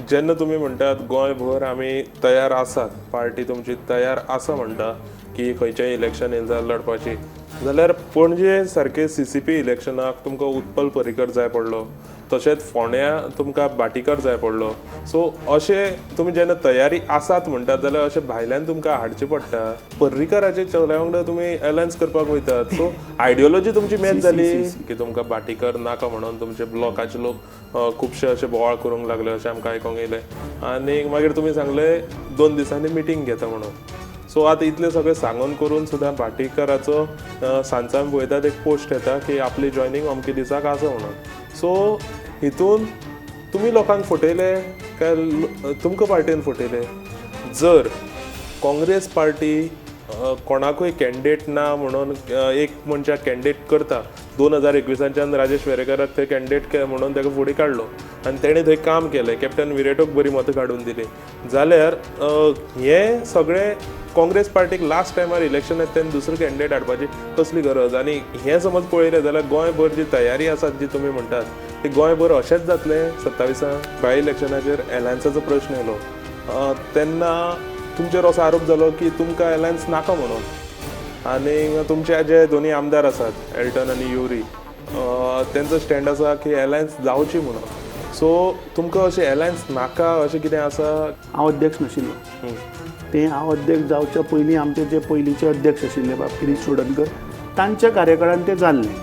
जेन्ना तुम्ही म्हणटात गोंयभर आमी तयार आसात, पार्टी तुमची तयार आसा म्हणटा की खंयचेय इलेक्शन येयले जाल्यार लडपाची, जाल्यार पणजे सारके CCP इलेक्शनाक तुमकां उत्पल पर्रीकर जाय पडलो, तशेंच फोंड्या तुमकां भाटीकर जाय पडलो. सो अशें तुमी जेन्ना तयारी आसात म्हणटात जाल्यार अशें भायल्यान तुमकां हाडचें पडटा. पर्रीकराचे चल्या वांगडा तुमी अलायन्स करपाक वयतात. सो आयडियोलॉजी तुमची मॅच जाली की तुमकां भाटीकर नाका म्हणून तुमचे ब्लॉकाचे लोक खुबशे अशे बोवाळ करूंक लागले अशें आमकां आयकोंक येयलें. आनी मागीर तुमी सांगलें 2 दिसांनी मिटींग घेता म्हणून. सो आतां इतलें सगळें सांगून करून सुद्दां भाटीकराचो सांजसान पळयतात एक पोस्ट येता की आपली जॉयनींग अमके दिसाक आसा म्हणून. सो हितून तुमी लोकांक फटयले काय तुमकां पार्टीन फटयले? जर काँग्रेस पार्टी कोणाकूय कॅन्डिडेट ना म्हणून एक मनशाक कॅन्डिडेट करता, 2021च्यान राजेश वेरेकराक थंय कॅन्डिडेट म्हणून ताका फुडें काडलो आनी तेणें थंय काम केलें, कॅप्टन विरेटोक बरी मतां काडून दिली, जाल्यार हें सगळें काँग्रेस पार्टीक लास्ट टायमार इलेक्शन येता तेन्ना दुसरो कॅन्डिडेट हाडपाची कसली गरज? आनी हें समज पळयलें जाल्यार गोंयभर जी तयारी आसा जी तुमी म्हणटात ती गोंयभर अशेंच जातलें 27 बाय इलेक्शनाचेर एलायन्साचो प्रश्न येयलो तेन्ना तुमचेर असो आरोप जालो की तुमकां एलायन्स नाका म्हणून. आनी तुमचे जे दोनी आमदार आसात एल्टन आनी युरी तेंचो स्टँड आसा की एलायन्स जावची म्हणून. सो तुमकां अशें एलायन्स नाका अशें कितें आसा? हांव अध्यक्ष नाशिल्लो. ते हांव अध्यक्ष जावच्या पयलीं आमचे जे पयलींचे अध्यक्ष आशिल्ले बाब गिरीश चोडणकर तांच्या कार्यकाळान तें जाल्लें.